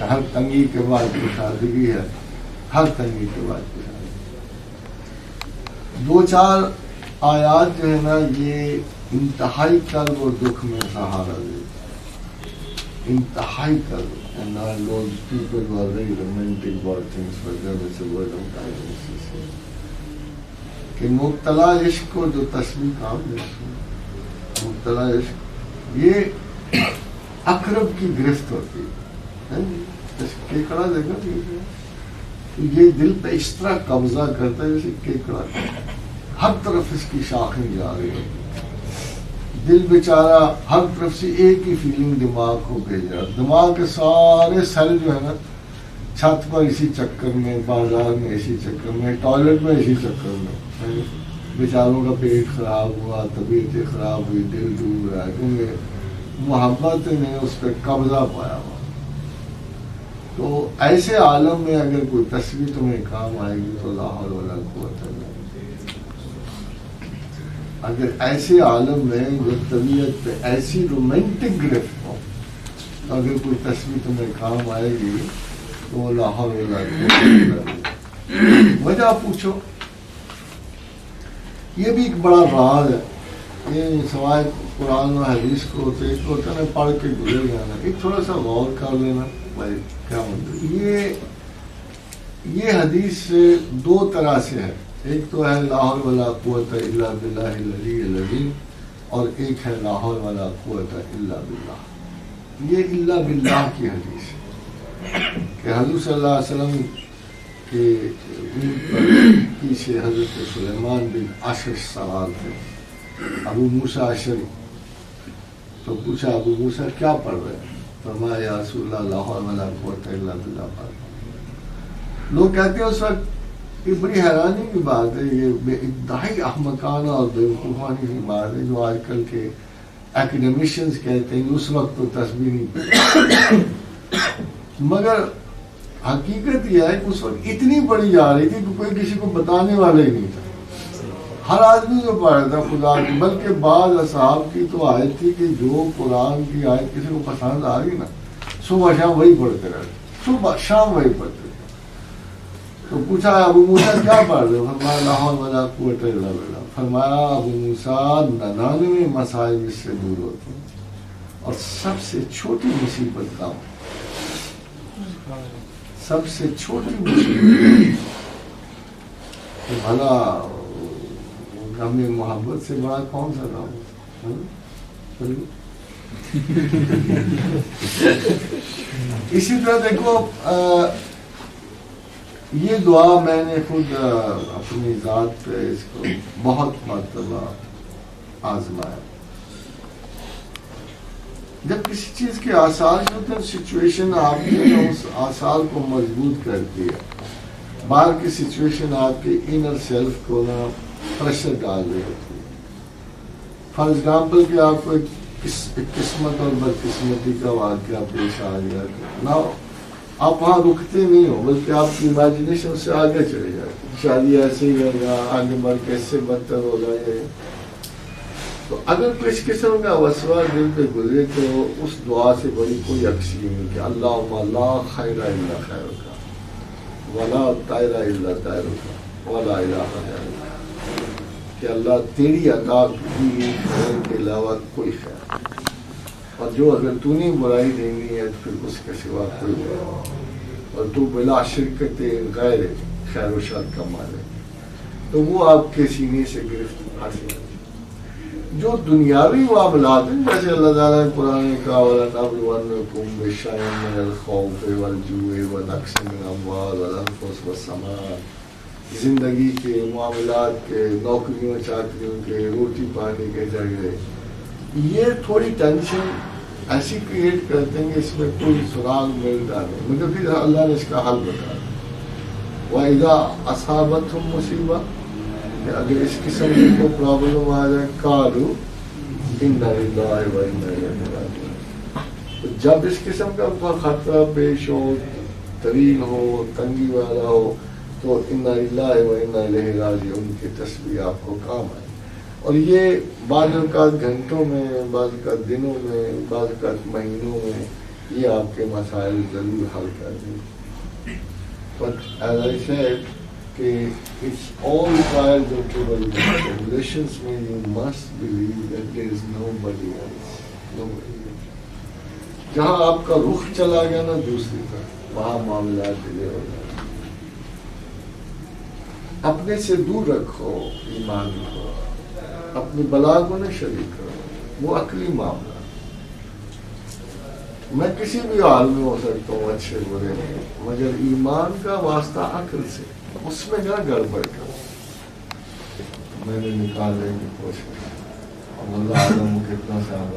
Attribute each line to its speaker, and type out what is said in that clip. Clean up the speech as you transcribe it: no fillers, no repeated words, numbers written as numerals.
Speaker 1: ہر تنگی کے بعد کشادگی ہے، ہر تنگی کے بعد کشادگی۔ دو چار آیات جو ہے نا یہ انتہائی کرب اور دکھ میں سہارا دے، انتہائی کرب۔ And I know people who are very romantic about things, for them it's a word of guidance. کہ مبتلا عشق کو جو تسبیح کام دیتی، مبتلا عشق یہ اقرب کی گرفت ہوتی ہے، کیکڑا دیکھا یہ دل پہ اس طرح قبضہ کرتا ہے جیسے کیکڑا، ہر طرف اس کی شاخیں جا رہی ہوتی، دل بیچارہ ہر طرف سے ایک ہی فیلنگ دماغ کو بھیجا، دماغ کے سارے سیل جو ہے نا چھت پر اسی چکر میں، بازار میں اسی چکر میں، ٹوائلٹ میں اسی چکر میں، بیچاروں کا پیٹ خراب ہوا، طبیعتیں خراب ہوئی، دل ڈوب رہا ہے کیونکہ محبت نے اس پہ قبضہ پایا ہوا۔ تو ایسے عالم میں اگر کوئی تصویر تمہیں کام آئے گی تو لا حول ولا قوت الا باللہ۔ اگر ایسے عالم میں جو طبیعت پہ ایسی رومانٹک گرفت ہو تو اگر کوئی تصویر تمہیں کام آئے گی تو لا حول ولا قوت الا باللہ۔ وجہ پوچھو، یہ بھی ایک بڑا راز ہے، یہ سوائے قرآن و حدیث کو ہوتے ایک ہوتا ہے پڑھ کے گزر جانا، ایک تھوڑا سا غور کر لینا بھائی کیا مطلب۔ یہ حدیث دو طرح سے ہے، ایک تو ہے لا حول ولا قوت الا باللہ العلی العظیم، اور ایک ہے لا حول ولا قوت الا باللہ۔ یہ الا باللہ کی حدیث ہے کہ حضور صلی اللہ علیہ وسلم کہ پیچھے حضرت سلیمان بن اشعث سوال تھے، ابو موسیٰ اشعری، تو پوچھا ابو موسیٰ کیا پڑھ رہے ہیں؟ فرمایا یا رسول اللہ لا حول ولا قوت الا باللہ پڑھ۔ لوگ کہتے ہیں اس وقت یہ بڑی حیرانی کی بات ہے، یہ انتہائی احمقانہ اور بیوقوفانہ کی بات ہے جو آج کل کے ایکڈیمیشنز کہتے ہیں اس وقت تو تسبیح نہیں پڑھتے، مگر حقیقت یہ ہے کہ اس وقت اتنی بڑی جا رہی تھی کہ کوئی کسی کو بتانے والا ہی نہیں تھا، ہر آدمی جو پڑھ رہا تھا خدا کی، بلکہ بعض اصحاب کی تو آیت تھی کہ جو قرآن کی آیت کسی کو پسند آ گئی نا صبح شام وہی پڑھتے رہتے، صبح شام وہی پڑھتے۔ تو پوچھا ابو موسیٰ کیا پڑھ رہے ہو؟ فرمایا لا حول ولا قوت الا باللہ۔ فرمایا ابو موسیٰ 99 مصائب اس سے دور ہوتے ہیں اور سب سے چھوٹی مصیبت کا، سب سے چھوٹی مصیبت بھلا غم محبت سے بڑا کون سا کام؟ اسی طرح دیکھو یہ دعا میں نے خود اپنی ذات پہ اس کو بہت مرتبہ آزمایا۔ جب کسی چیز کے آثار ہوتے ہیں سچویشن آپ کے اس آثار کو مضبوط کرتی ہے، باہر کی سچویشن آپ کے انر سیلف کو نا پریشر ڈال رہی ہوتی ہے۔ فار ایگزامپل کہ آپ کو ایک قسمت اور بدقسمتی کا واقعہ پیش آ گیا نا، آپ وہاں رکتے نہیں ہو بلکہ آپ کی امیجنیشن سے آگے چلے جاتے، شادی ایسے ہی ہوگا، آگے بڑھ کے اس سے بدتر ہو جائے۔ تو اگر کوئی اس قسم کا وسوسہ دل پہ گزرے تو اس دعا سے بڑی کوئی عکسی نہیں کہ اللہم لا خیر الا خیرک ولا طیر الا طیرک ولا الہ غیرک، کہ اللہ تیری عطا کی خیر کے علاوہ کوئی خیر، اور جو اگر تو نے برائی دینی ہے تو پھر اس کے سوا کوئی برائی، اور تو بلا شرکت غیر خیر و شر کا مالک، تو وہ آپ کے سینے سے گرفت حاصل ہے۔ جو دنیاوی معاملات ہیں جیسے اللہ تعالیٰ نے قرآن میں کہا وَلَنَبْلُوَنَّكُمْ بِشَيْءٍ مِّنَ الْخَوْفِ وَالْجُوعِ وَنَقْصٍ مِّنَ الْأَمْوَالِ وَالْأَنفُسِ وَالثَّمَرَاتِ، زندگی کے معاملات کے، نوکریوں چاکریوں کے، روٹی پانی کے جھگڑے، یہ تھوڑی ٹینشن ایسی کریٹ کرتے ہیں کہ اس میں کوئی سراغ مل ڈالے، مگر پھر اللہ نے اس کا حل بتا دیا وَإِذَا أَصَابَتْهُمْ مُصِیبَةٌ، کہ اگر اس قسم کی کوئی پرابلم آ جائے قالوا اِنَّا لِلَّهِ وَإِنَّا إِلَیْهِ رَاجِعُونَ، تو جب اس قسم کا خطرہ پیش ہو، طویل ہو، تنگی والا ہو، تو اِنَّا لِلَّهِ وَإِنَّا إِلَیْهِ رَاجِعُونَ کی تسبیح آپ کو کام آئے۔ اور یہ بعض اوقات گھنٹوں میں، بعض اوقات دنوں میں، بعض اوقات مہینوں میں یہ آپ کے مسائل ضرور حل کر دیں. But as I said, کہ it's all trials and tribulations میں you must believe that there is nobody else. Nobody else. جہاں آپ کا رخ چلا گیا نا دوسری طرف، وہاں معاملات ڈلے ہو جائیں. اپنے سے دور رکھو ایمان کو، اپنی بلا کو نہ شریک کرو، وہ عقلی معاملہ. میں کسی بھی حال میں ہو سکتا ہوں، اچھے برے میں، مگر ایمان کا واسطہ عقل سے، اس میں نہ گڑبڑ کرو. میں نے نکالنے کی کوشش، اللہ عالم کتنا سا